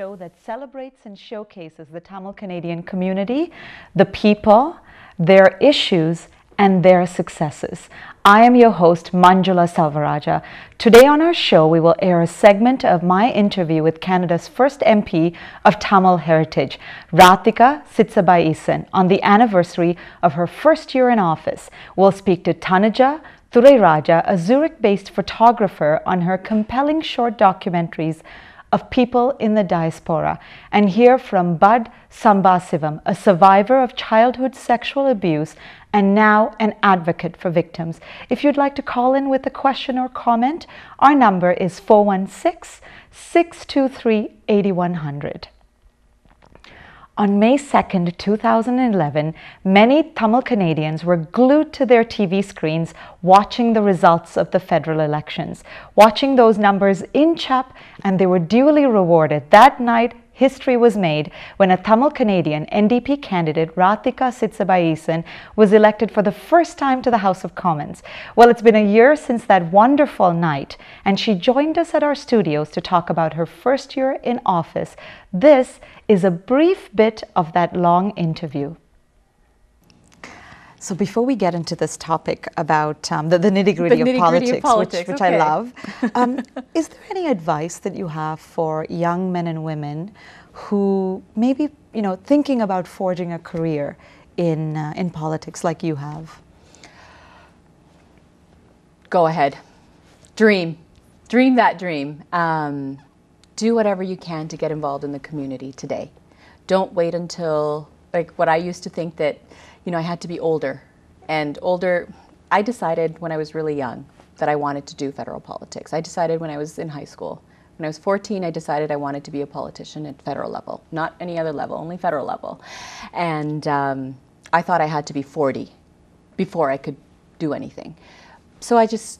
show that celebrates and showcases the Tamil Canadian community, the people, their issues, and their successes. I am your host, Manjula Salvaraja. Today on our show, we will air a segment of my interview with Canada's first MP of Tamil heritage, Rathika Sitsabaiesan, on the anniversary of her first year in office. We'll speak to Tanja, a Zurich-based photographer, on her compelling short documentaries of people in the diaspora, and hear from Bud Sambasivam, a survivor of childhood sexual abuse and now an advocate for victims. If you'd like to call in with a question or comment, our number is 416-623-8100. On May 2nd, 2011, many Tamil Canadians were glued to their TV screens watching the results of the federal elections, watching those numbers inch up, and they were duly rewarded. That night, history was made when a Tamil Canadian NDP candidate, Rathika Sitsabaiesan, was elected for the first time to the House of Commons. Well, it's been a year since that wonderful night, and she joined us at our studios to talk about her first year in office. This is a brief bit of that long interview. So before we get into this topic about the nitty-gritty of politics, which I love, is there any advice that you have for young men and women who maybe, thinking about forging a career in politics like you have? Go ahead. Dream. Dream that dream. Do whatever you can to get involved in the community today. Don't wait until, like what I used to think that, I had to be older. And older, I decided when I was really young that I wanted to do federal politics. I decided when I was in high school. When I was 14, I decided I wanted to be a politician at federal level, not any other level, only federal level. And I thought I had to be 40 before I could do anything. So I just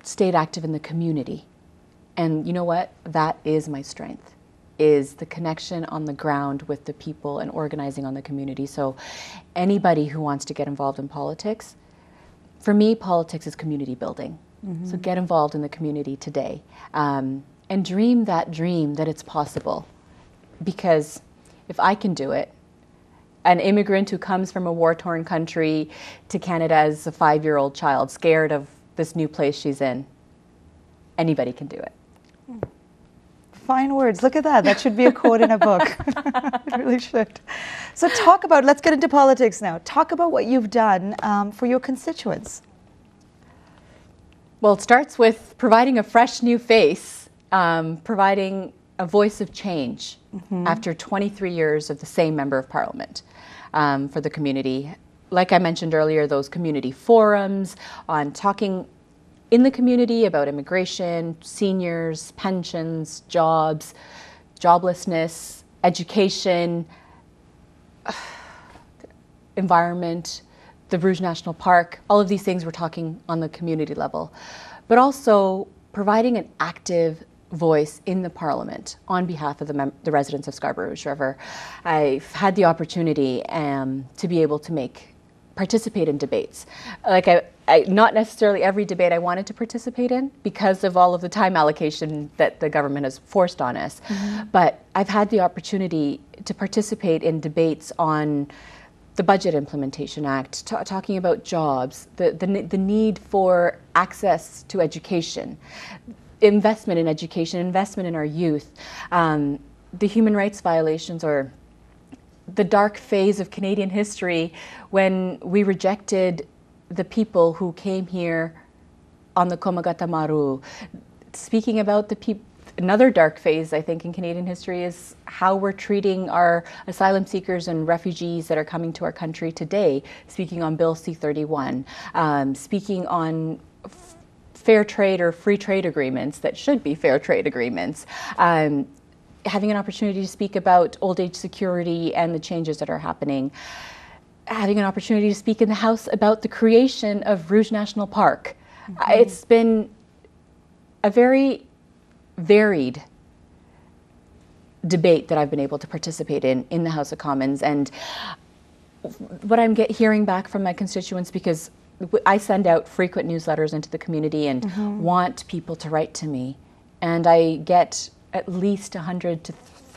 stayed active in the community. And you know what? That is my strength, is the connection on the ground with the people and organizing on the community. So anybody who wants to get involved in politics, for me, politics is community building. Mm-hmm. So get involved in the community today, and dream that it's possible. Because if I can do it, an immigrant who comes from a war-torn country to Canada as a 5-year-old child, scared of this new place she's in, anybody can do it. Fine words. Look at that. That should be a quote in a book. It really should. So let's get into politics now. Talk about what you've done for your constituents. Well, it starts with providing a fresh new face, providing a voice of change after 23 years of the same member of parliament for the community. Like I mentioned earlier, those community forums on talking in the community about immigration, seniors, pensions, jobs, joblessness, education, environment, the Rouge National Park, all of these things we're talking on the community level, but also providing an active voice in the Parliament on behalf of the residents of Scarborough Rouge River. I've had the opportunity to be able to participate in debates. Like not necessarily every debate I wanted to participate in because of all of the time allocation that the government has forced on us. Mm-hmm. But I've had the opportunity to participate in debates on the Budget Implementation Act, talking about jobs, the need for access to education, investment in education, investment in our youth, the human rights violations, or the dark phase of Canadian history when we rejected the people who came here on the Komagata Maru. Speaking about another dark phase, I think, in Canadian history is how we're treating our asylum seekers and refugees that are coming to our country today, speaking on Bill C-31, speaking on fair trade or free trade agreements that should be fair trade agreements, having an opportunity to speak about old age security and the changes that are happening, having an opportunity to speak in the House about the creation of Rouge National Park. Mm-hmm. It's been a very varied debate that I've been able to participate in the House of Commons. And what I'm hearing back from my constituents, because I send out frequent newsletters into the community and want people to write to me, and I get at least 100 to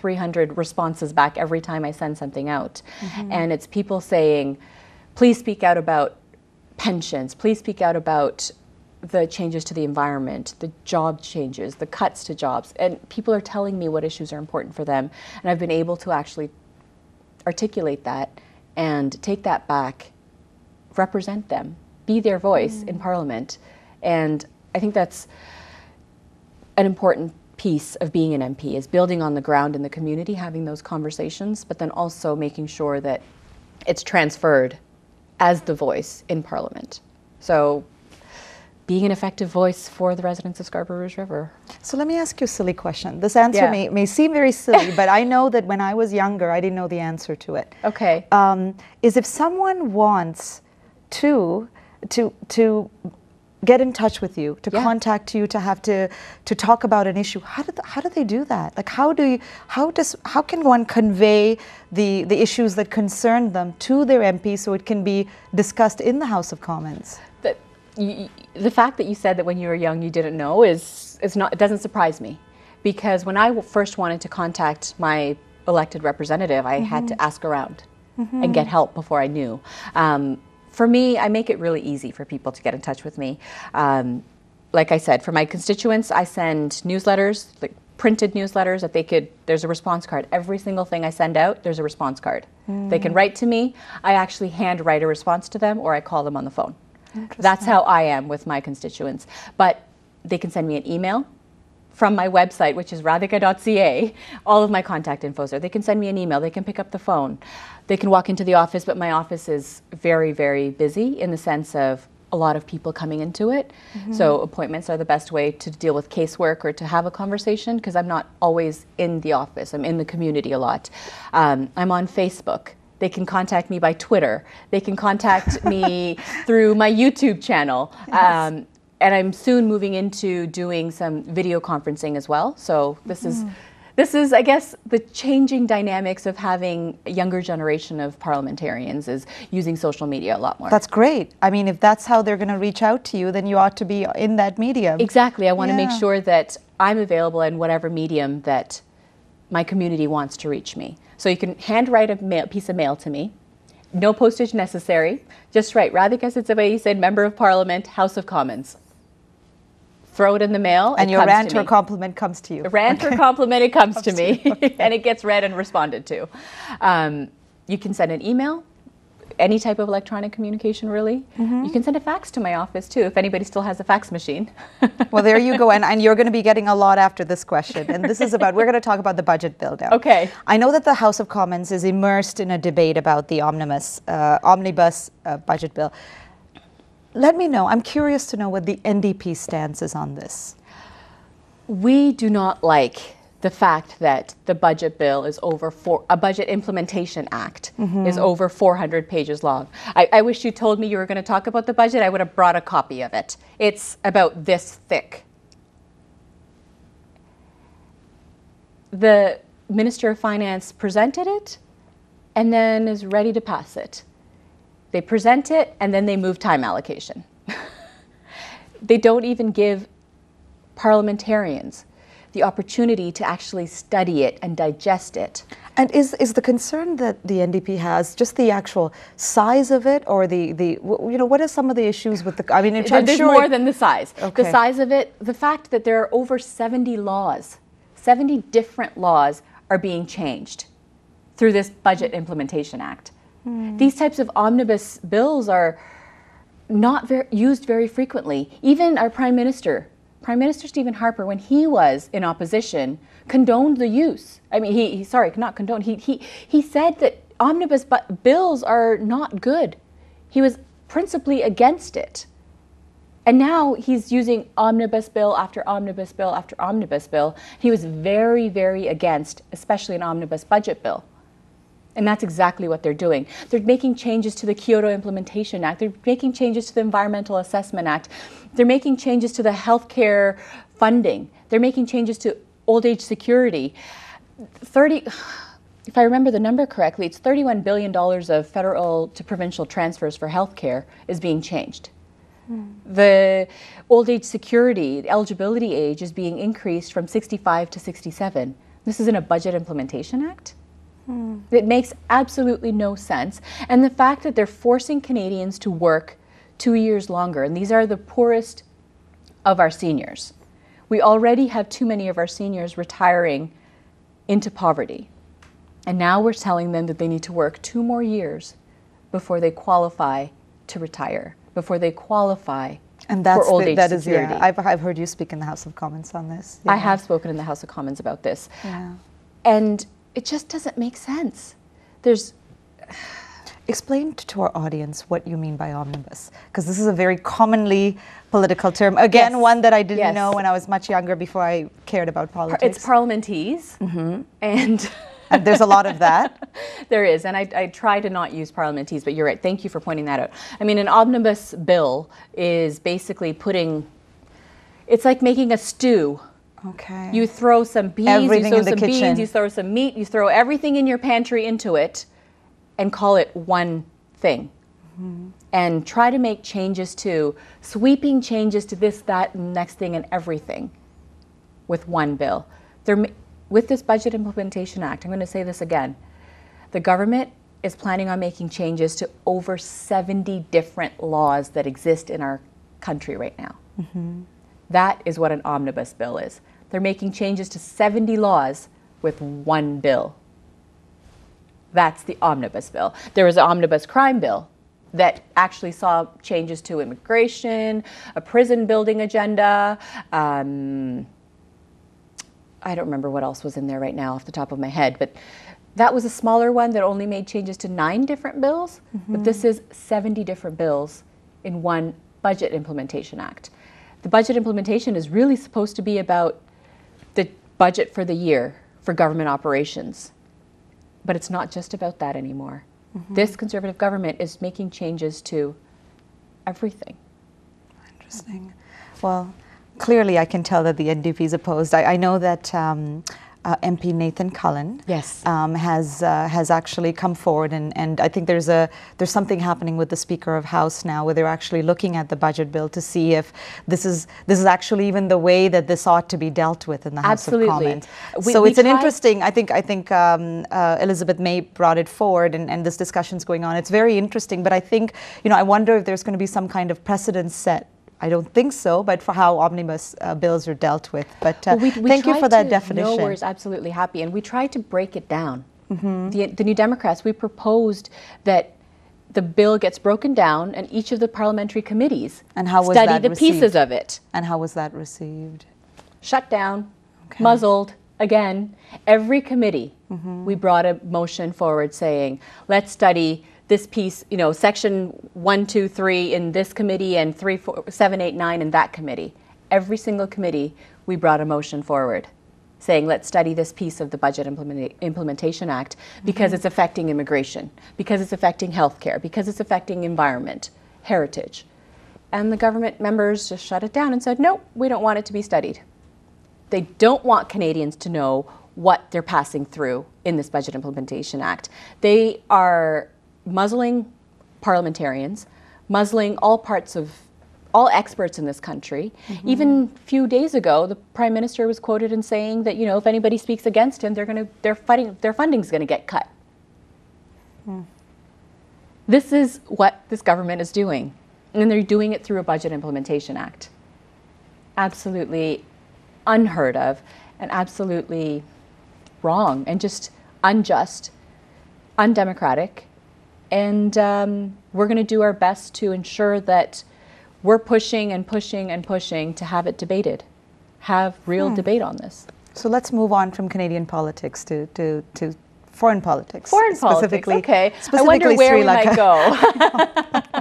300 responses back every time I send something out. And it's people saying, please speak out about pensions, please speak out about the changes to the environment, the job changes, the cuts to jobs. And people are telling me what issues are important for them. And I've been able to actually articulate that and take that back, represent them, be their voice in Parliament. And I think that's an important piece of being an MP, is building on the ground in the community, having those conversations, but then also making sure that it's transferred as the voice in Parliament. So being an effective voice for the residents of Scarborough Rouge River. So let me ask you a silly question. This answer may seem very silly, but I know that when I was younger, I didn't know the answer to it. Okay. Is if someone wants to get in touch with you, to contact you, to have to talk about an issue, how do they do that? Like how can one convey the issues that concern them to their MP so it can be discussed in the House of Commons? The fact that you said that when you were young you didn't know is not, it doesn't surprise me, because when I first wanted to contact my elected representative, I had to ask around and get help before I knew. For me, I make it really easy for people to get in touch with me. Like I said, for my constituents, I send newsletters, like printed newsletters that they could, there's a response card. Every single thing I send out, there's a response card. They can write to me. I actually hand write a response to them, or I call them on the phone. That's how I am with my constituents. But they can send me an email from my website, which is rathika.ca. All of my contact info is there. They can send me an email. They can pick up the phone. They can walk into the office, but my office is very, very busy in the sense of a lot of people coming into it. So appointments are the best way to deal with casework or to have a conversation, because I'm not always in the office. I'm in the community a lot. I'm on Facebook. They can contact me by Twitter. They can contact me through my YouTube channel. And I'm soon moving into doing some video conferencing as well. So this is, I guess, the changing dynamics of having a younger generation of parliamentarians, is using social media a lot more. That's great. I mean, if that's how they're going to reach out to you, then you ought to be in that medium. Exactly. I want to make sure that I'm available in whatever medium that my community wants to reach me. So you can handwrite a piece of mail to me. No postage necessary. Just write Rathika Sitsabaiesan, Member of Parliament, House of Commons. Throw it in the mail. And your rant or compliment comes to you. A rant or compliment, it comes to me. And it gets read and responded to. You can send an email, any type of electronic communication, really. You can send a fax to my office too, if anybody still has a fax machine. Well, there you go. And you're going to be getting a lot after this question. And this is about, we're going to talk about the budget bill now. Okay. I know that the House of Commons is immersed in a debate about the omnibus budget bill. Let me know, I'm curious to know what the NDP stance is on this. We do not like the fact that the budget bill is over a budget implementation act is over 400 pages long. I wish you told me you were going to talk about the budget. I would have brought a copy of it. It's about this thick. The Minister of Finance presented it and then is ready to pass it. They present it and then they move time allocation. They don't even give parliamentarians the opportunity to actually study it and digest it. And is the concern that the NDP has just the actual size of it, or what are some of the issues with the, I mean, there's more than the size. Okay. The size of it, the fact that there are over 70 laws, 70 different laws are being changed through this Budget Implementation Act. These types of omnibus bills are not used very frequently. Even our Prime Minister Stephen Harper, when he was in opposition, condoned the use. I mean, sorry, not condoned. He said that omnibus bills are not good. He was principally against it. And now he's using omnibus bill after omnibus bill after omnibus bill. He was very, very against, especially an omnibus budget bill. And that's exactly what they're doing. They're making changes to the Kyoto Implementation Act. They're making changes to the Environmental Assessment Act. They're making changes to the healthcare funding. They're making changes to old age security. If I remember the number correctly, it's $31 billion of federal to provincial transfers for healthcare is being changed. The old age security, the eligibility age is being increased from 65 to 67. This is in a Budget Implementation Act. It makes absolutely no sense. And the fact that they're forcing Canadians to work 2 years longer, and these are the poorest of our seniors. We already have too many of our seniors retiring into poverty. And now we're telling them that they need to work 2 more years before they qualify to retire, before they qualify for old age security. Yeah, I've heard you speak in the House of Commons on this. Yeah. I have spoken in the House of Commons about this. Yeah. And it just doesn't make sense. Explain to our audience what you mean by omnibus, because this is a very commonly political term. Again, Yes. one that I didn't Yes. know when I was much younger, before I cared about politics. It's parliamentese, and And there's a lot of that. there is, and I try to not use parliamentese, but you're right. Thank you for pointing that out. I mean, an omnibus bill is basically it's like making a stew. Okay. You throw some peas, Everything you in throw the some kitchen. beans, you throw some meat, you throw everything in your pantry into it and call it one thing. And try to make sweeping changes to this, that, and next thing and everything with one bill. With this Budget Implementation Act, I'm going to say this again, the government is planning on making changes to over 70 different laws that exist in our country right now. That is what an omnibus bill is. They're making changes to 70 laws with one bill. That's the omnibus bill. There was an omnibus crime bill that actually saw changes to immigration, a prison building agenda. I don't remember what else was in there right now off the top of my head, but that was a smaller one that only made changes to 9 different bills. But this is 70 different bills in one Budget Implementation Act. The budget implementation is really supposed to be about the budget for the year for government operations. But it's not just about that anymore. This Conservative government is making changes to everything. Interesting. Well, clearly I can tell that the NDP is opposed. I know that MP Nathan Cullen Yes. has actually come forward, and I think there's something happening with the Speaker of House now, where they're actually looking at the budget bill to see if this is actually even the way that this ought to be dealt with in the House of Commons. So it's an interesting. I think Elizabeth May brought it forward, and this discussion's going on. It's very interesting, but I think I wonder if there's going to be some kind of precedent set. I don't think so, but for how omnibus bills are dealt with. But thank you for that definition. No, we're absolutely happy. And we tried to break it down. The New Democrats, we proposed that the bill gets broken down and each of the parliamentary committees study the pieces of it. And how was that received? Shut down, muzzled, again. Every committee, we brought a motion forward saying, let's study this piece, section 1, 2, 3 in this committee and 3, 4, 7, 8, 9 in that committee. Every single committee, we brought a motion forward saying, let's study this piece of the Budget Implementation Act because it's affecting immigration, because it's affecting healthcare, because it's affecting environment, heritage. And the government members just shut it down and said, no, we don't want it to be studied. They don't want Canadians to know what they're passing through in this Budget Implementation Act. They are muzzling parliamentarians, muzzling all experts in this country. Even a few days ago, the Prime Minister was quoted in saying that, if anybody speaks against him, their funding's going to get cut. This is what this government is doing, and they're doing it through a Budget Implementation Act. Absolutely unheard of, and absolutely wrong, and just unjust, undemocratic. And we're going to do our best to ensure that we're pushing and pushing and pushing to have it debated, have real debate on this. So let's move on from Canadian politics to foreign politics. Foreign politics, okay. I wonder Specifically where Sri we might Lanka.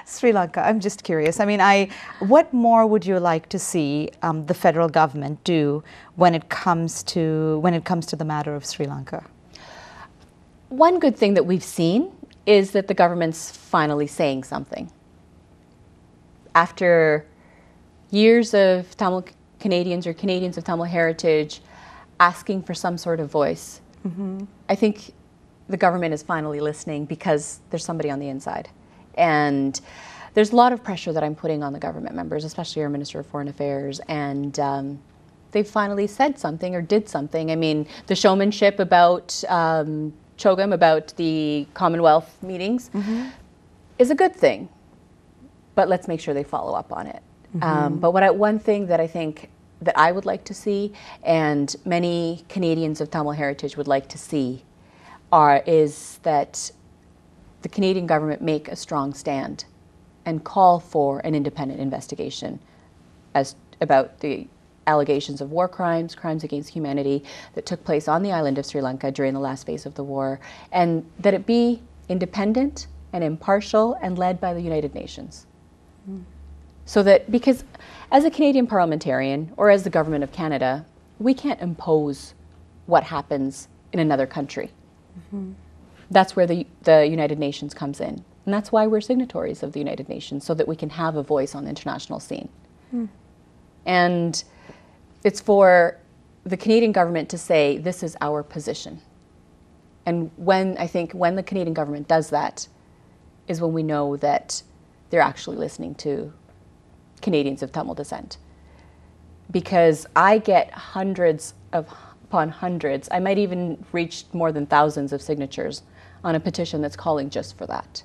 Sri Lanka. I'm just curious. I mean, what more would you like to see the federal government do when it comes to the matter of Sri Lanka? One good thing that we've seen is that the government's finally saying something. After years of Tamil Canadians or Canadians of Tamil heritage asking for some sort of voice, I think the government is finally listening because there's somebody on the inside. And there's a lot of pressure that I'm putting on the government members, especially our Minister of Foreign Affairs and they finally said something or did something. I mean, the showmanship about Chogam, about the Commonwealth meetings, is a good thing, but let's make sure they follow up on it. But one thing that I think that I would like to see, and many Canadians of Tamil heritage would like to see, is that the Canadian government make a strong stand and call for an independent investigation about the allegations of war crimes, crimes against humanity that took place on the island of Sri Lanka during the last phase of the war, and that it be independent and impartial and led by the United Nations. So that, because as a Canadian parliamentarian or as the government of Canada, we can't impose what happens in another country. That's where the United Nations comes in. And that's why we're signatories of the United Nations, so that we can have a voice on the international scene. And it's for the Canadian government to say, this is our position. And I think when the Canadian government does that, is when we know that they're actually listening to Canadians of Tamil descent. Because I get hundreds upon hundreds, I might even reach more than thousands of signatures on a petition that's calling just for that.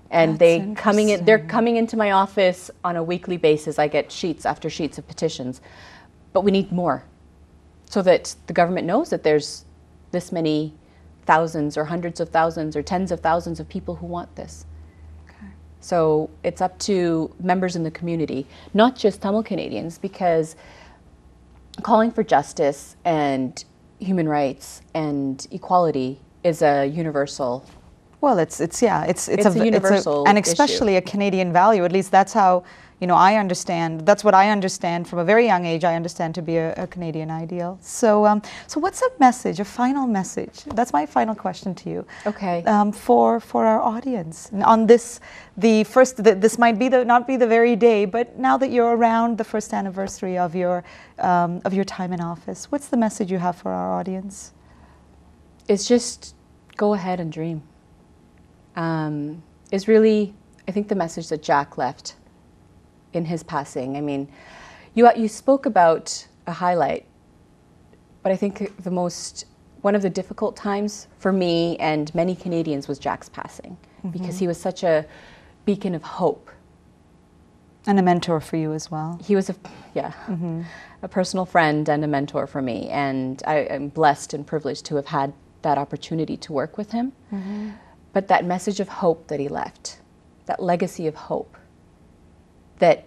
And they're coming into my office on a weekly basis. I get sheets after sheets of petitions, but we need more, so that the government knows that there's this many thousands or hundreds of thousands or tens of thousands of people who want this. So it's up to members in the community, not just Tamil Canadians, because calling for justice and human rights and equality is a universal. Well, it's a universal and especially issue. A Canadian value. At least that's how, I understand. That's what I understand from a very young age. I understand to be a Canadian ideal. So, so what's a message, a final message? That's my final question to you. Okay. For our audience on this, this might be not be the very day, but now that you're around the first anniversary of your time in office, what's the message you have for our audience? It's just go ahead and dream. Is really, I think, the message that Jack left in his passing. I mean, you spoke about a highlight, but I think one of the difficult times for me and many Canadians was Jack's passing, because he was such a beacon of hope. And a mentor for you as well. He was a personal friend and a mentor for me, and I am blessed and privileged to have had that opportunity to work with him. But that message of hope that he left, that legacy of hope, that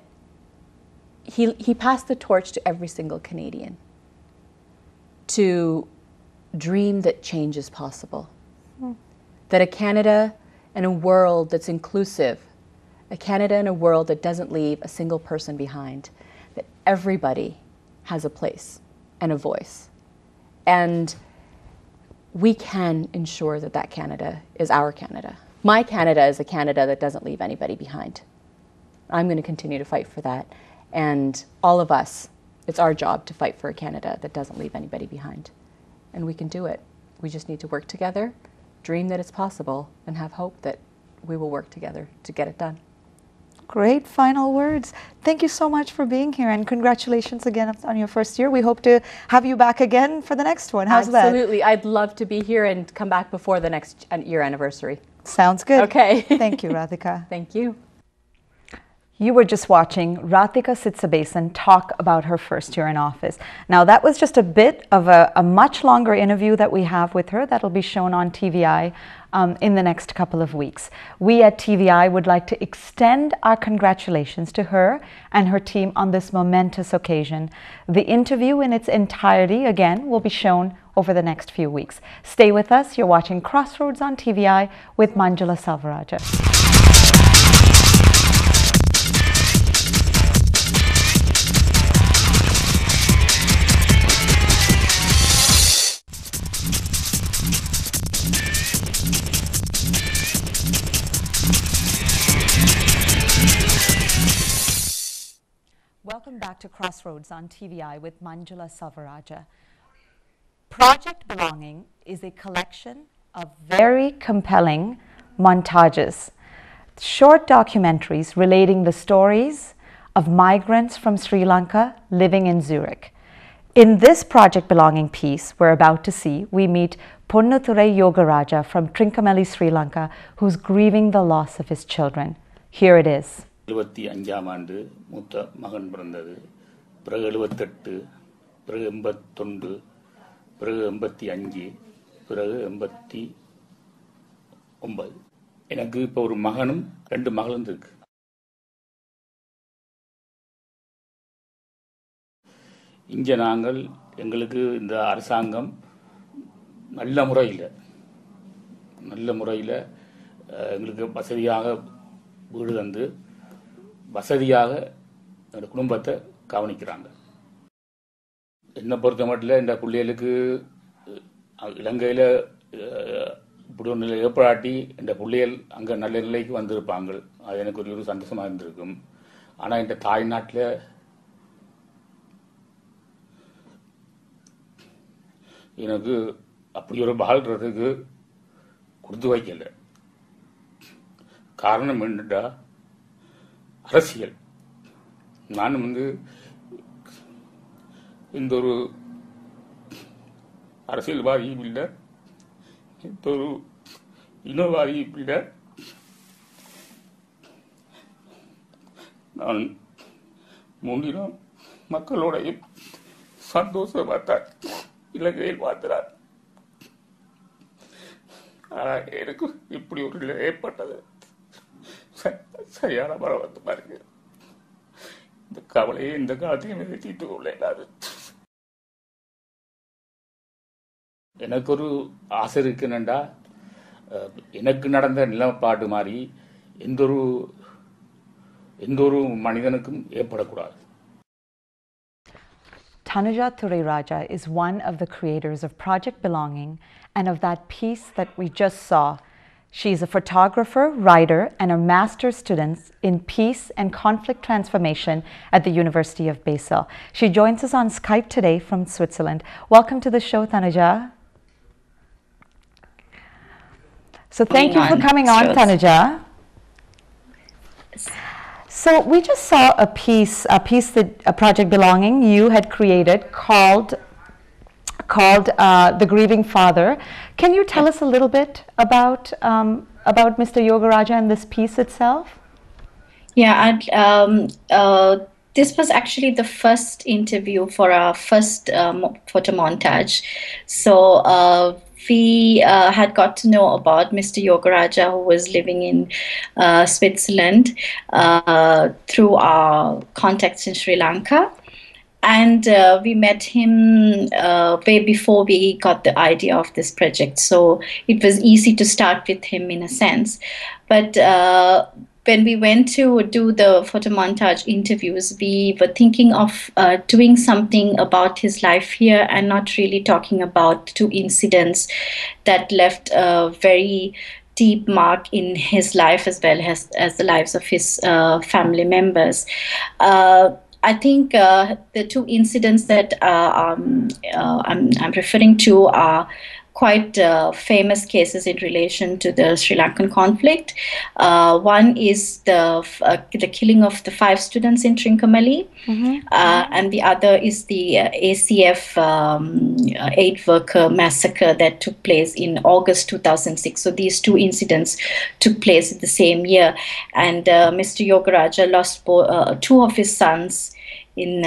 he passed the torch to every single Canadian to dream that change is possible. That a Canada and a world that's inclusive, a Canada and a world that doesn't leave a single person behind, that everybody has a place and a voice. And we can ensure that that Canada is our Canada. My Canada is a Canada that doesn't leave anybody behind. I'm going to continue to fight for that. And all of us, it's our job to fight for a Canada that doesn't leave anybody behind. And we can do it. We just need to work together, dream that it's possible, and have hope that we will work together to get it done. Great final words. Thank you so much for being here, and congratulations again on your first year. We hope to have you back again for the next one. How's that? Absolutely. I'd love to be here and come back before the next year anniversary. Sounds good. Okay. Thank you, Rathika. Thank you. You were just watching Rathika Sitsabaiesan talk about her first year in office. Now, that was just a bit of a much longer interview that we have with her that'll be shown on TVI in the next couple of weeks. We at TVI would like to extend our congratulations to her and her team on this momentous occasion. The interview in its entirety, again, will be shown over the next few weeks. Stay with us. You're watching Crossroads on TVI with Manjula Salvaraja. Welcome back to Crossroads on TVI with Manjula Salvaraja. Project Belonging is a collection of very compelling montages, short documentaries relating the stories of migrants from Sri Lanka living in Zurich. In this Project Belonging piece we're about to see, we meet Ponnuthurai Yogaraja from Trincomalee, Sri Lanka, who's grieving the loss of his children. Here it is. 75ஆம் ஆண்டு மூத்த மகன் பிறந்தது. பிறகு 78, பிறகு 81, பிறகு 85, பிறகு 89. எனக்கு இப்போ ஒரு மகனும் 2 மகளும் இருக்கு. இங்கே நாங்கள் எங்களுக்கு இந்த அரசாங்கம் நல்ல முறையில் எங்களுக்கு வசதியாக வீடு தந்து வசதியாக என்னோட குடும்பத்தை கவனிக்கிறாங்க. என்னை பொறுத்த மட்டும் இந்த பிள்ளைகளுக்கு இலங்கையில் இப்படி ஒரு நிலை ஏற்படாட்டி இந்த பிள்ளைகள் அங்கே நல்ல நிலைக்கு வந்திருப்பாங்க. அது எனக்கு ஒரு சந்தோஷமாக இருந்திருக்கும். ஆனால் இந்த தாய்நாட்டில் எனக்கு அப்படி ஒரு வாழ்றதுக்கு கொடுத்து வைக்கல. காரணம் என்னட்டா அரசியல். நான் இந்த ஒரு அரசியல்வாதியும் இல்லை, இந்த ஒரு இனவாதியும் இல்லை. நான் முன்னிலும் மக்களோடைய சந்தோஷமாத்தான் இலங்கையில் பார்த்தார். ஆனால் எனக்கு இப்படி ஒரு நிலை ஏற்பட்டது சரியான பரவத்து பாருங்க. இந்த கவலையை இந்த காலத்தையும் தீர்த்து கொள்ள இல்லாது. எனக்கு ஒரு ஆசை இருக்குன்னா, எனக்கு நடந்த நிலப்பாடு மாதிரி எந்த ஒரு மனிதனுக்கும் ஏற்படக்கூடாது. Tanja Thuriraja is one of the creators of Project Belonging and of that piece that we just saw. She's a photographer, writer, and a master's student in peace and conflict transformation at the University of Basel. She joins us on Skype today from Switzerland. Welcome to the show, Tanja. So thank you for coming on, Tanja. So we just saw a piece that Project Belonging you had created called The Grieving Father. Can you tell us a little bit about Mr. Yogaraja and this piece itself? Yeah, this was actually the first interview for our first photo montage. So we had got to know about Mr. Yogaraja, who was living in Switzerland through our contacts in Sri Lanka. And we met him way before we got the idea of this project. So it was easy to start with him in a sense. But when we went to do the photo montage interviews, we were thinking of doing something about his life here and not really talking about 2 incidents that left a very deep mark in his life as well as the lives of his family members. I think the 2 incidents that I'm referring to are quite famous cases in relation to the Sri Lankan conflict. One is the killing of the 5 students in Trincomalee, and the other is the ACF aid worker massacre that took place in August 2006. So these 2 incidents took place in the same year, and Mr. Yogaraja lost 2 of his sons in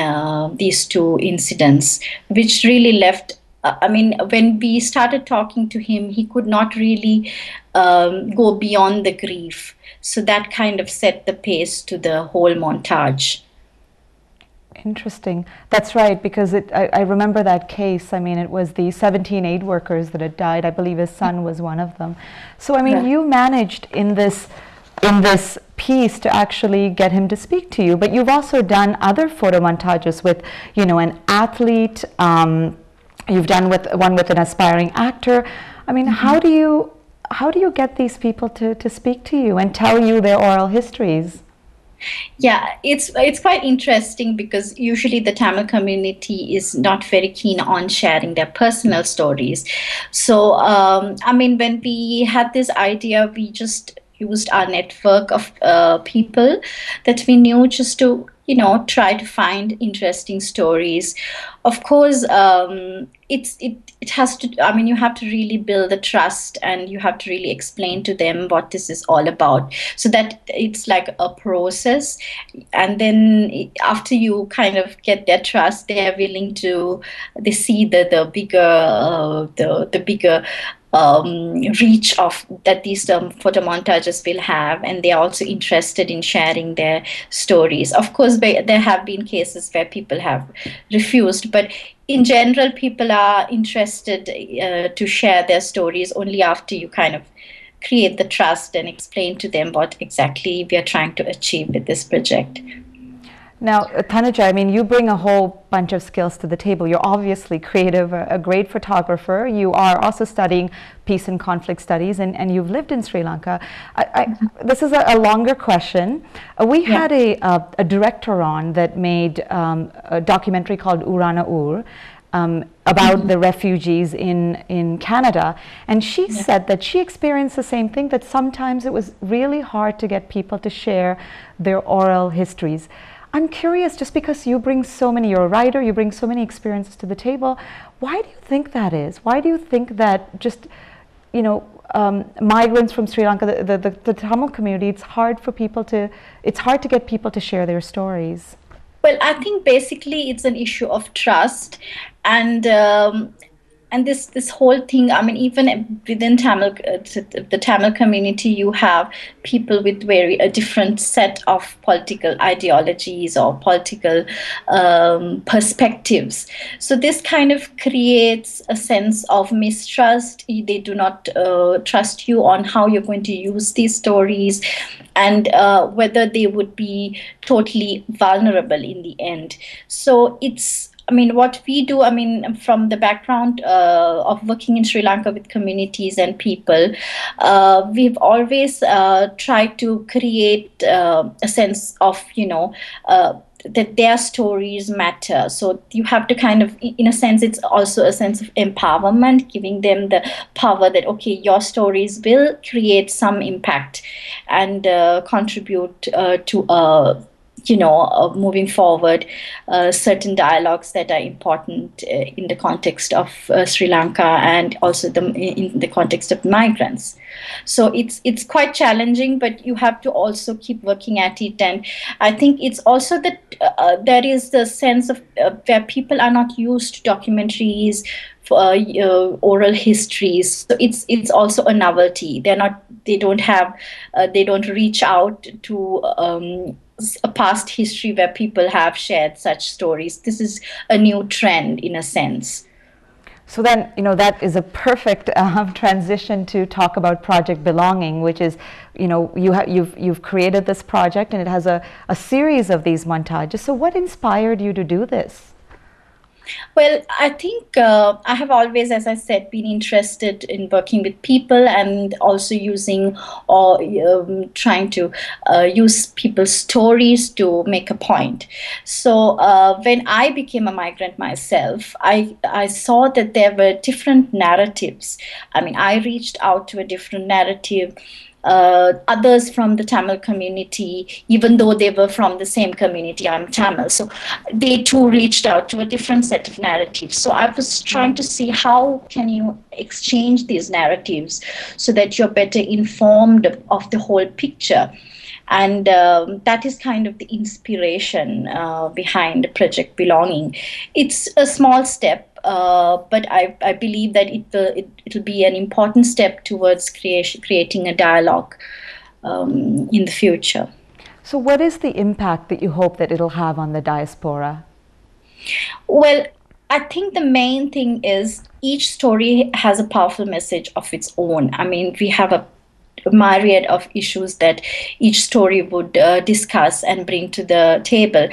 these 2 incidents, which really left. I mean, when we started talking to him, he could not really go beyond the grief. So that kind of set the pace to the whole montage. Interesting. That's right, because I remember that case. I mean, it was the 17 aid workers that had died. I believe his son was one of them. So, I mean, you managed in this piece to actually get him to speak to you, but you've also done other photo montages with, an athlete. You've done one with an aspiring actor. I mean, how do you get these people to speak to you and tell you their oral histories? Yeah, it's quite interesting because usually the Tamil community is not very keen on sharing their personal stories. So, I mean, when we had this idea, we just used our network of people that we knew just to try to find interesting stories. Of course, it has to, you have to really build the trust, and you have to really explain to them what this is all about, so that it's like a process. And then after you kind of get their trust, they are willing to, they see the bigger reach of that these photo montages will have, and they are also interested in sharing their stories. Of course, there have been cases where people have refused, but in general, people are interested to share their stories only after you kind of create the trust and explain to them what exactly we are trying to achieve with this project. Now, Tanja, you bring a whole bunch of skills to the table. You're obviously creative, a great photographer. You are also studying peace and conflict studies, and you've lived in Sri Lanka. This is a longer question. We had a director on that made a documentary called Urana Ur, about the refugees in Canada, and she said that she experienced the same thing, that sometimes it was really hard to get people to share their oral histories. I'm curious, just because you bring so many, you're a writer, you bring so many experiences to the table, why do you think that is? Why do you think that just, migrants from Sri Lanka, the Tamil community, it's hard to get people to share their stories? Well, I think basically it's an issue of trust, and this whole thing. Even within the Tamil community, you have people with a different set of political ideologies or political perspectives. So this kind of creates a sense of mistrust. They do not trust you on how you're going to use these stories, and whether they would be totally vulnerable in the end. So it's, what we do, from the background of working in Sri Lanka with communities and people, we've always tried to create a sense of, that their stories matter. So you have to kind of, in a sense, it's also a sense of empowerment, giving them the power that, okay, your stories will create some impact and contribute to moving forward certain dialogues that are important in the context of Sri Lanka, and also in the context of migrants. So it's quite challenging, but you have to also keep working at it. And I think it's also that there is the sense of where people are not used to documentaries, oral histories. So it's also a novelty. They don't reach out to a past history where people have shared such stories. This is a new trend in a sense. So then, that is a perfect transition to talk about Project Belonging, which is, you've created this project, and it has a series of these montages. So what inspired you to do this? Well, I think I have always, as I said, been interested in working with people, and also using or trying to use people's stories to make a point. So when I became a migrant myself, I saw that there were different narratives. I reached out to a different narrative. Others from the Tamil community, even though they were from the same community, I'm Tamil, so they too reached out to a different set of narratives. So I was trying to see how can you exchange these narratives so that you're better informed of the whole picture. And that is kind of the inspiration behind Project Belonging. It's a small step, but I believe that it'll be an important step towards creating a dialogue in the future. So what is the impact that you hope that it'll have on the diaspora? Well, I think the main thing is each story has a powerful message of its own. We have a myriad of issues that each story would discuss and bring to the table.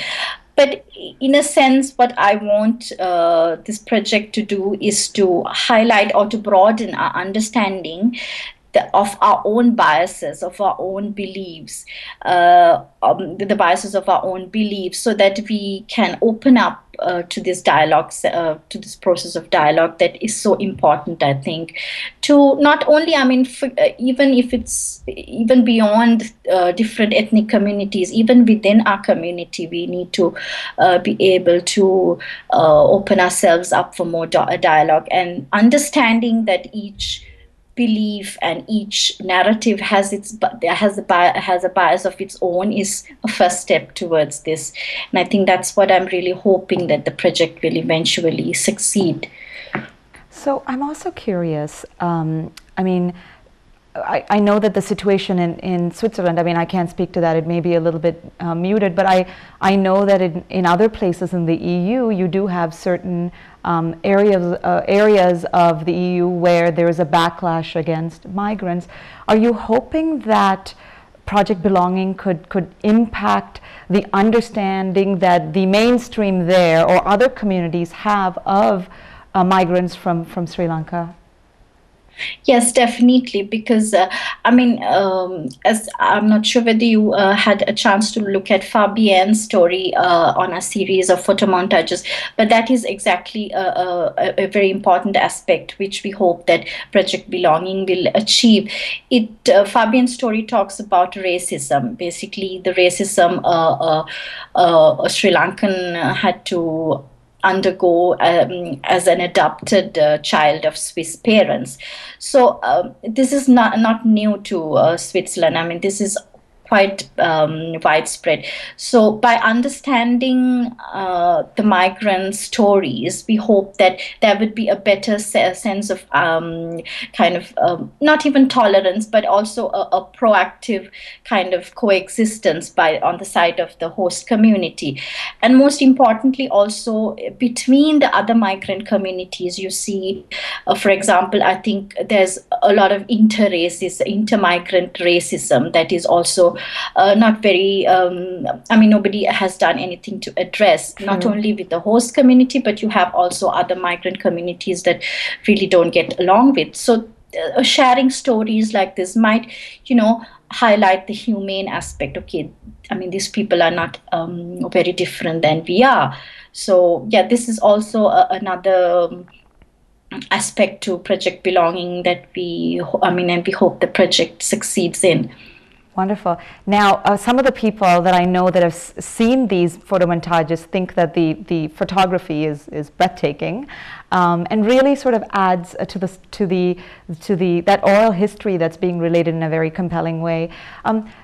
But in a sense, what I want this project to do is to highlight or to broaden our understanding of our own biases, of our own beliefs, the biases of our own beliefs, so that we can open up to this dialogue, to this process of dialogue that is so important, I think, to not only, I mean, even if it's even beyond different ethnic communities, even within our community, we need to be able to open ourselves up for more dialogue, and understanding that each belief and each narrative has a bias of its own is a first step towards this. And I think that's what I'm really hoping, that the project will eventually succeed. So I'm also curious, I mean, I know that the situation in Switzerland, I mean, I can't speak to that, it may be a little bit muted, but I know that in other places in the EU, you do have certain areas of the EU where there is a backlash against migrants. Are you hoping that Project Belonging could impact the understanding that the mainstream there or other communities have of migrants from Sri Lanka? Yes, definitely, because I mean, as I'm not sure whether you had a chance to look at Fabienne's story on a series of photo montages, but that is exactly a very important aspect which we hope that Project Belonging will achieve. Fabienne's story talks about racism, basically the racism a Sri Lankan had to undergo as an adopted child of Swiss parents. So this is not new to Switzerland. I mean, this is quite widespread. So by understanding the migrant stories, we hope that there would be a better sense of kind of not even tolerance, but also a proactive kind of coexistence on the side of the host community. And most importantly, also between the other migrant communities, you see, for example, I think there's a lot of inter-migrant racism that is also not very, I mean, nobody has done anything to address, not only with the host community, but you have also other migrant communities that really don't get along with. So sharing stories like this might, highlight the humane aspect. Okay, I mean, these people are not very different than we are. So yeah, this is also another aspect to Project Belonging that and we hope the project succeeds in. Wonderful. Now, some of the people that I know that have seen these photo montages think that the photography is breathtaking, and really sort of adds to that oral history that's being related in a very compelling way.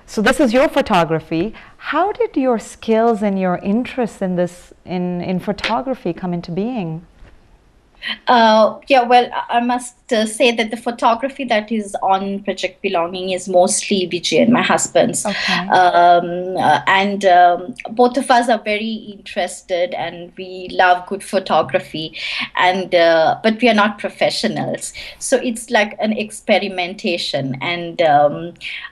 So this is your photography. How did your skills and your interest in this in photography come into being? Yeah, well, I must say that the photography that is on Project Belonging is mostly Vijay and my husband's. Okay. And both of us are very interested and we love good photography, and but we are not professionals. So it's like an experimentation. And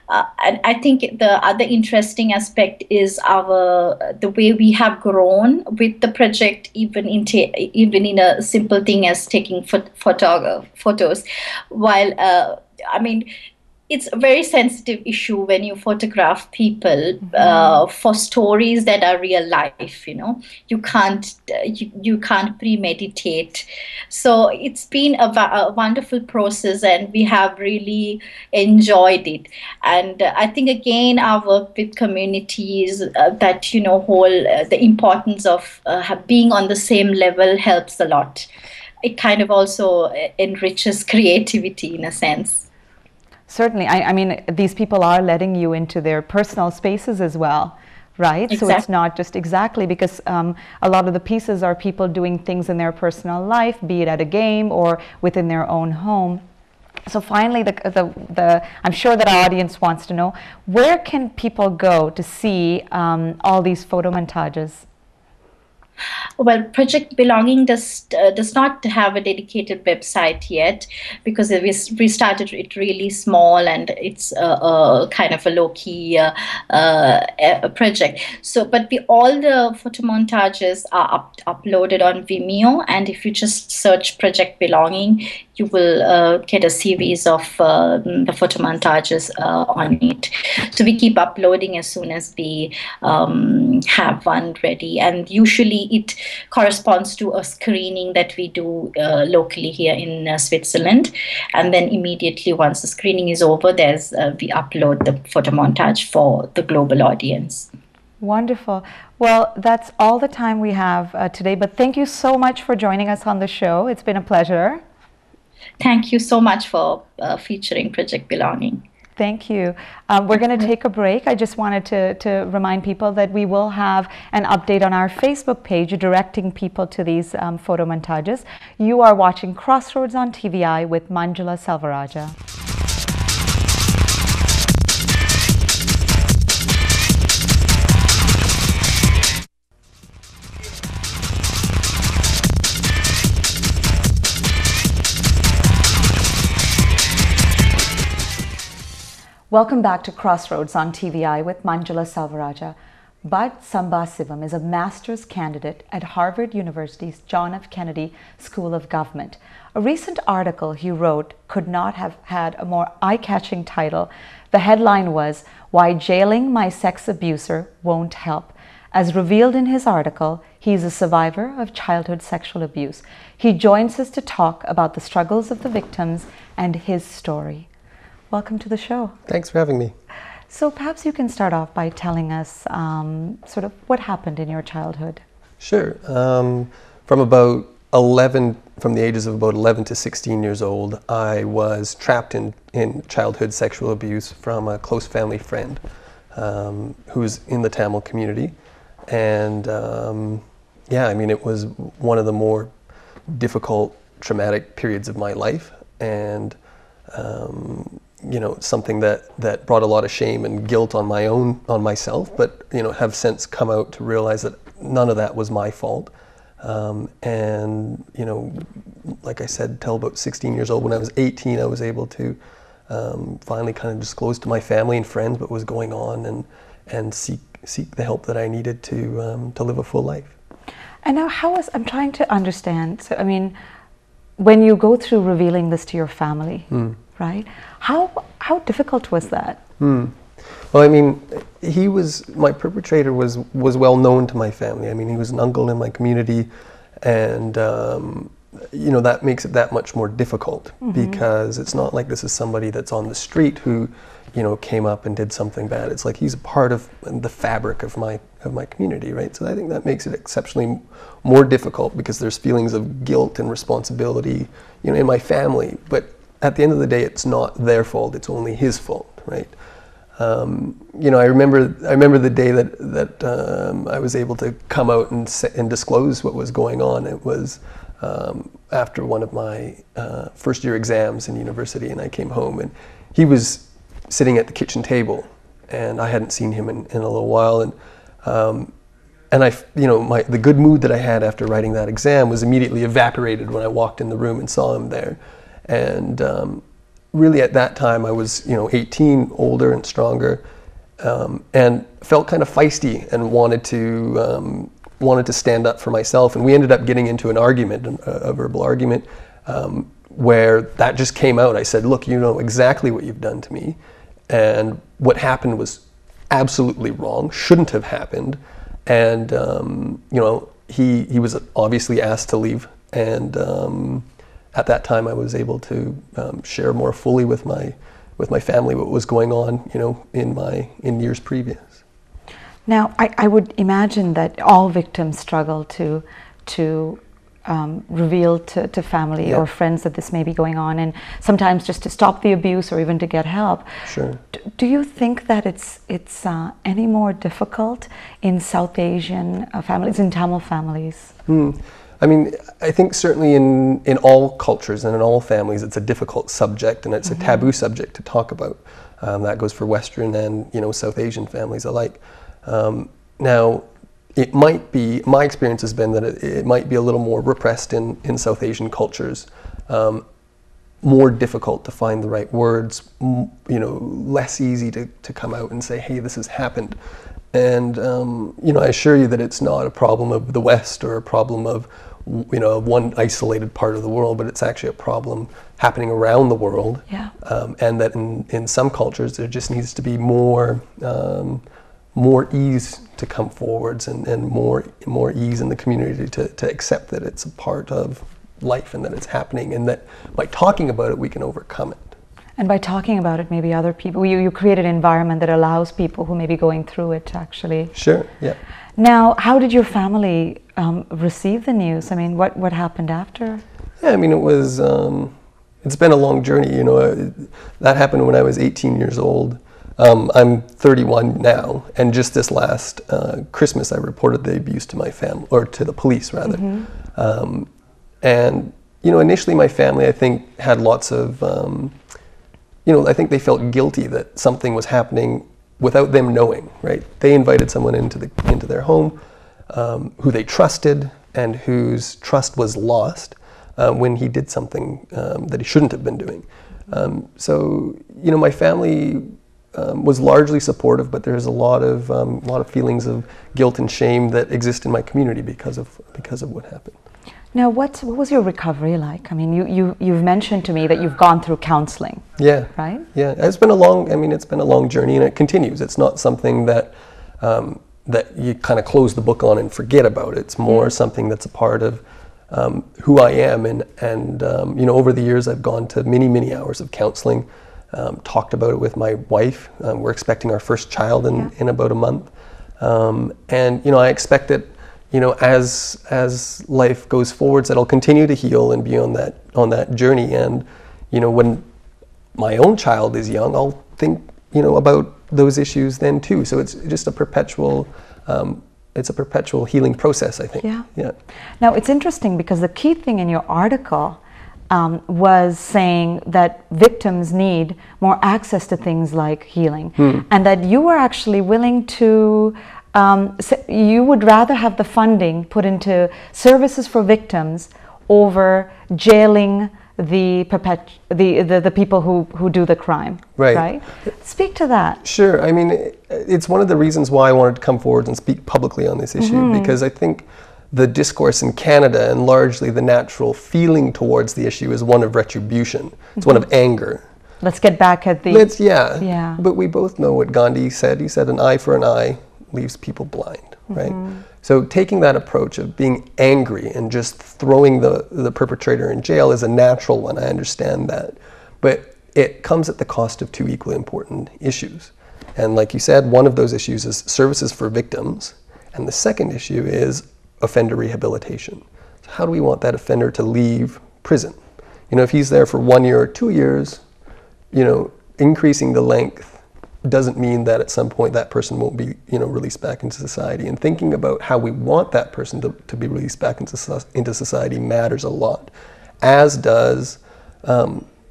I think the other interesting aspect is the way we have grown with the project, even in a simple thing as taking photos. While I mean, it's a very sensitive issue when you photograph people for stories that are real life. You can't premeditate. So it's been a wonderful process, and we have really enjoyed it. And I think again, our work with communities that hold the importance of being on the same level helps a lot. It kind of also enriches creativity in a sense. Certainly. I mean, these people are letting you into their personal spaces as well, right? Exactly. So it's not just because a lot of the pieces are people doing things in their personal life, be it at a game or within their own home. So finally, I'm sure that our audience wants to know, where can people go to see all these photo montages? Well, Project Belonging does not have a dedicated website yet, because we started it really small and it's kind of a low-key project. So, but all the photo montages are uploaded on Vimeo, and if you just search Project Belonging, you will get a series of the photo montages on it. So we keep uploading as soon as we have one ready, and usually it corresponds to a screening that we do locally here in Switzerland, and then immediately once the screening is over, we upload the photo montage for the global audience. Wonderful. Well, that's all the time we have today, but thank you so much for joining us on the show. It's been a pleasure. Thank you so much for featuring Project Belonging. Thank you. We're going to take a break. I just wanted to remind people that we will have an update on our Facebook page directing people to these photo montages. You are watching Crossroads on TVI with Manjula Selvarajah. Welcome back to Crossroads on TVI with Manjula Selvarajah. Bud Sambasivam is a master's candidate at Harvard University's John F. Kennedy School of Government. A recent article he wrote could not have had a more eye-catching title. The headline was, "Why Jailing My Sex Abuser Won't Help." As revealed in his article, he's a survivor of childhood sexual abuse. He joins us to talk about the struggles of the victims and his story. Welcome to the show. Thanks for having me. So perhaps you can start off by telling us sort of what happened in your childhood. Sure. From the ages of about 11 to 16 years old, I was trapped in childhood sexual abuse from a close family friend who's in the Tamil community. And yeah, I mean, it was one of the more difficult, traumatic periods of my life. And you know, something that brought a lot of shame and guilt on myself, but, you know, have since come out to realize that none of that was my fault. And, you know, like I said, till about 16 years old, when I was 18, I was able to finally kind of disclose to my family and friends what was going on and seek the help that I needed to live a full life. And now I'm trying to understand, so I mean, when you go through revealing this to your family, right? How difficult was that? Well, I mean, my perpetrator was well known to my family. I mean, he was an uncle in my community, and you know, that makes it that much more difficult because it's not like this is somebody that's on the street who, you know, came up and did something bad. It's like he's a part of the fabric of my community, right? So I think that makes it exceptionally more difficult because there's feelings of guilt and responsibility, you know, in my family. But at the end of the day, it's not their fault. It's only his fault, right? You know, I remember the day that I was able to come out and disclose what was going on. It was after one of my first year exams in university, and I came home, and he was sitting at the kitchen table, and I hadn't seen him in a little while, and you know, the good mood that I had after writing that exam was immediately evaporated when I walked in the room and saw him there. And really at that time I was, you know, 18, older and stronger, and felt kind of feisty and wanted to stand up for myself. And we ended up getting into an argument, a verbal argument, where that just came out. I said, "Look, you know exactly what you've done to me, and what happened was absolutely wrong, shouldn't have happened." And you know, he was obviously asked to leave, and at that time I was able to share more fully with my family what was going on, you know, in years previous. Now, I would imagine that all victims struggle to reveal to family or friends that this may be going on, and sometimes just to stop the abuse or even to get help. Sure. Do you think that it's any more difficult in South Asian families, in Tamil families? I mean, I think certainly in all cultures and in all families, it's a difficult subject, and it's a taboo subject to talk about. That goes for Western and, you know, South Asian families alike. Now, it might be, my experience has been that it might be a little more repressed in South Asian cultures, more difficult to find the right words, you know, less easy to come out and say, "Hey, this has happened." And, you know, I assure you that it's not a problem of the West or a problem of one isolated part of the world, but it's actually a problem happening around the world. Yeah. And that in some cultures there just needs to be more ease to come forwards, and more ease in the community to accept that it's a part of life and that it's happening, and that by talking about it we can overcome it. And by talking about it, maybe other people, you create an environment that allows people who may be going through it to actually. Sure, yeah. Now, how did your family receive the news? I mean, what happened after? Yeah, I mean, it's been a long journey, that happened when I was 18 years old. I'm 31 now, and just this last Christmas I reported the abuse to my family, or to the police rather. Mm-hmm. And initially my family, I think, had lots of, I think they felt guilty that something was happening without them knowing, right? They invited someone into their home who they trusted and whose trust was lost when he did something that he shouldn't have been doing. So, my family was largely supportive, but there's a lot of feelings of guilt and shame that exist in my community because of what happened. Now, what was your recovery like? I mean, you've mentioned to me that you've gone through counseling. Yeah. Right? Yeah. It's been a long journey, and it continues. It's not something that you kind of close the book on and forget about. It's more something that's a part of who I am, and over the years I've gone to many hours of counseling, talked about it with my wife. We're expecting our first child in about a month, and I expect that as life goes forwards, that I'll continue to heal and be on that journey. And when my own child is young, I'll think about those issues then too. So it's just a perpetual healing process, I think. Yeah. Now it's interesting because the key thing in your article was saying that victims need more access to things like healing, and that you were actually willing to. So you would rather have the funding put into services for victims over jailing the people who do the crime. Right? Speak to that. Sure. I mean, it's one of the reasons why I wanted to come forward and speak publicly on this issue, because I think the discourse in Canada, and largely the natural feeling towards the issue, is one of retribution. It's one of anger. Let's get back at the... Yeah. But we both know what Gandhi said. He said, an eye for an eye leaves people blind, right? So taking that approach of being angry and just throwing the perpetrator in jail is a natural one. I understand that. But it comes at the cost of two equally important issues. And like you said, one of those issues is services for victims. And the second issue is offender rehabilitation. So how do we want that offender to leave prison? If he's there for 1 year or 2 years, increasing the length doesn't mean that at some point that person won't be, released back into society. And thinking about how we want that person to be released back into society matters a lot, as does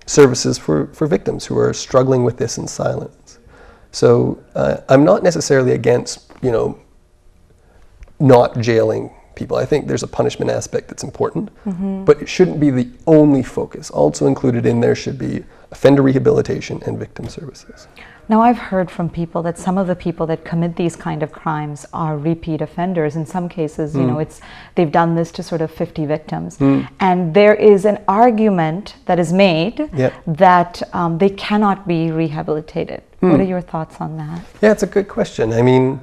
services for victims who are struggling with this in silence. So I'm not necessarily against, not jailing people. I think there's a punishment aspect that's important, but it shouldn't be the only focus. Also included in there should be offender rehabilitation and victim services. Now, I've heard from people that some of the people that commit these kind of crimes are repeat offenders. In some cases, they've done this to sort of 50 victims. And there is an argument that is made that they cannot be rehabilitated. What are your thoughts on that? Yeah, it's a good question. I mean,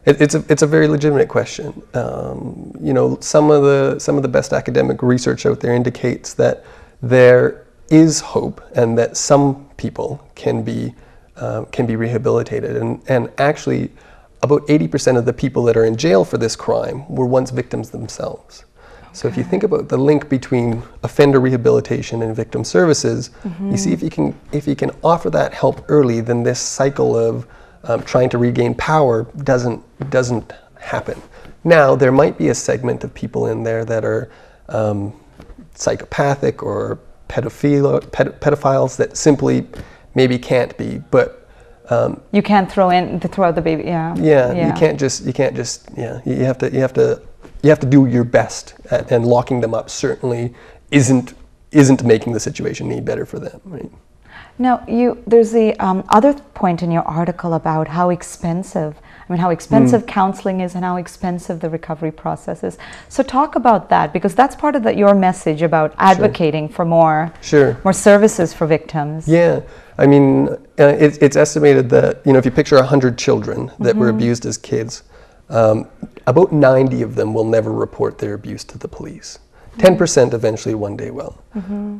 it's a very legitimate question. Some of the best academic research out there indicates that there is hope, and that some people can be rehabilitated. And actually, about 80% of the people that are in jail for this crime were once victims themselves. Okay. So if you think about the link between offender rehabilitation and victim services, you see if you can offer that help early, then this cycle of trying to regain power doesn't happen. Now, there might be a segment of people in there that are psychopathic or pedophiles that simply maybe can't be, but you can't throw out the baby. You can't just you have to do your best and locking them up certainly isn't making the situation any better for them, right? Now, there's the other point in your article about how expensive I mean, how expensive counseling is and how expensive the recovery process is. So talk about that, because that's part of your message about advocating for more services for victims. Yeah, I mean, it's estimated that, you know, if you picture 100 children that were abused as kids, about 90 of them will never report their abuse to the police. 10% eventually one day will.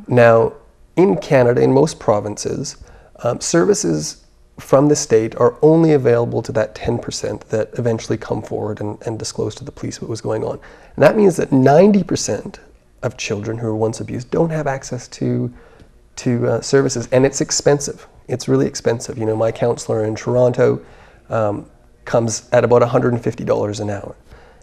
Now, in Canada, in most provinces, services from the state are only available to that 10% that eventually come forward and disclose to the police what was going on. And that means that 90% of children who were once abused don't have access to services, and it's expensive. It's really expensive. You know, my counselor in Toronto comes at about $150 an hour,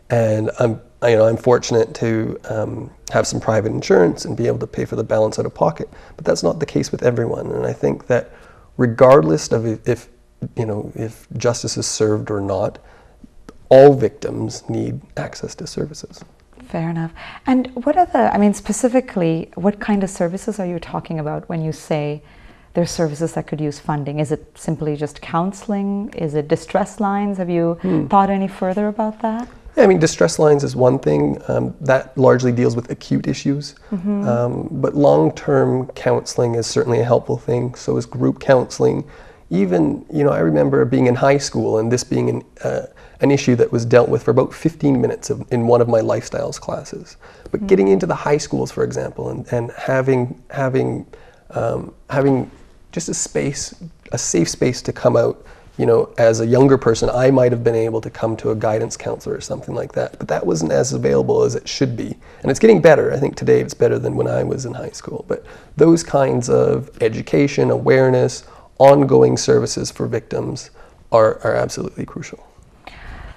and I'm fortunate to have some private insurance and be able to pay for the balance out of pocket. But that's not the case with everyone, and I think that regardless of if justice is served or not, all victims need access to services. Fair enough. And what are specifically, what kind of services are you talking about when you say there's services that could use funding? Is it simply just counseling? Is it distress lines? Have you thought any further about that? Yeah, I mean, distress lines is one thing that largely deals with acute issues, but long-term counseling is certainly a helpful thing. So is group counseling. Even, you know, I remember being in high school and this being an issue that was dealt with for about 15 minutes in one of my lifestyles classes. But getting into the high schools, for example, and having just a safe space to come out. You know, as a younger person, I might have been able to come to a guidance counselor or something like that, but that wasn't as available as it should be. And it's getting better. I think today it's better than when I was in high school. But those kinds of education, awareness, ongoing services for victims are absolutely crucial.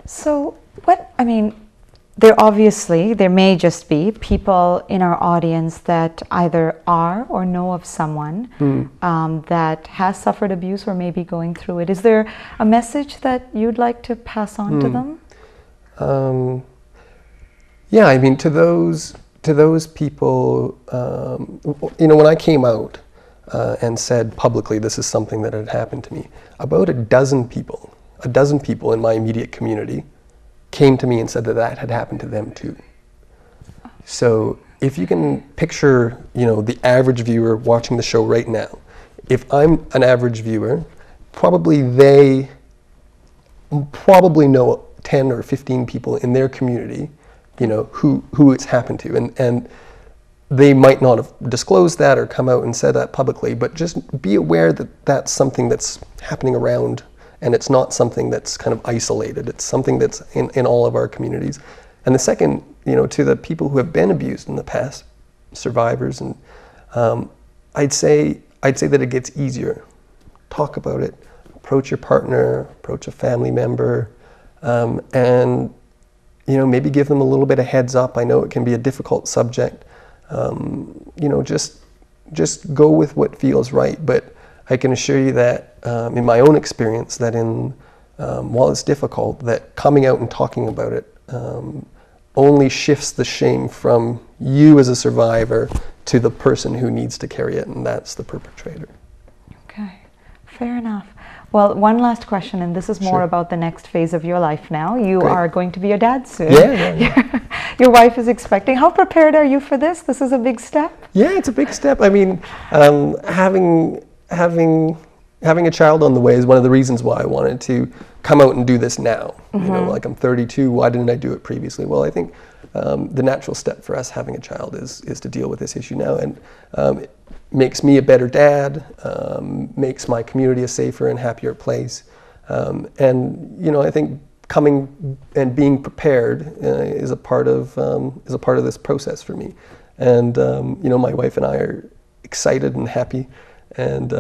So there may just be people in our audience that either are or know of someone that has suffered abuse or may be going through it. Is there a message that you'd like to pass on to them? Yeah, I mean, to those people, you know, when I came out and said publicly this is something that had happened to me, about a dozen people in my immediate community came to me and said that had happened to them too. So if you can picture, you know, the average viewer watching the show right now, if I'm an average viewer, they probably know 10 or 15 people in their community, you know, who it's happened to, and they might not have disclosed that or come out and said that publicly, but just be aware that that's something that's happening around. And it's not something that's kind of isolated. It's something that's in all of our communities. And the second, you know, to the people who have been abused in the past, survivors, and I'd say that it gets easier. Talk about it. Approach your partner. Approach a family member, and you know, maybe give them a little bit of heads up. I know it can be a difficult subject. You know, just go with what feels right. But I can assure you that in my own experience, that while it's difficult, that coming out and talking about it only shifts the shame from you as a survivor to the person who needs to carry it, and that's the perpetrator. Okay, fair enough. Well, one last question, and this is more about the next phase of your life now. You are going to be a dad soon. Yeah. Your wife is expecting. How prepared are you for this? This is a big step. Yeah, it's a big step. I mean, having a child on the way is one of the reasons why I wanted to come out and do this now. You know, like, I'm 32, why didn't I do it previously? Well, I think the natural step for us having a child is to deal with this issue now, and it makes me a better dad, makes my community a safer and happier place. And, you know, I think coming and being prepared is a part of this process for me. And, you know, my wife and I are excited and happy. And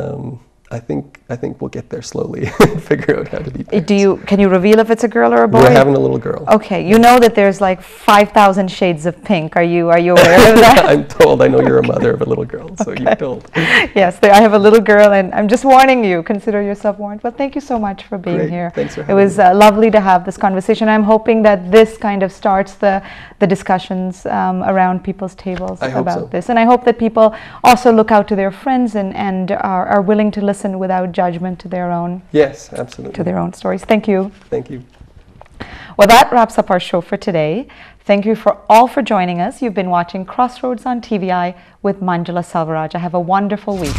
I think we'll get there slowly and figure out how to be parents. Can you reveal if it's a girl or a boy? We're having a little girl. Okay, you know that there's like 5,000 shades of pink. Are you aware of that? I'm told. I know you're a mother of a little girl, so you're told. Yes, I have a little girl, and I'm just warning you. Consider yourself warned. But thank you so much for being here. Thanks for having me. It was lovely to have this conversation. I'm hoping that this kind of starts the discussions around people's tables about this. And I hope that people also look out to their friends and are willing to listen without judgment to their own. Yes, absolutely. To their own stories. Thank you. Thank you. Well, that wraps up our show for today. Thank you all for joining us. You've been watching Crossroads on TVI with Manjula Salvaraja. Have a wonderful week.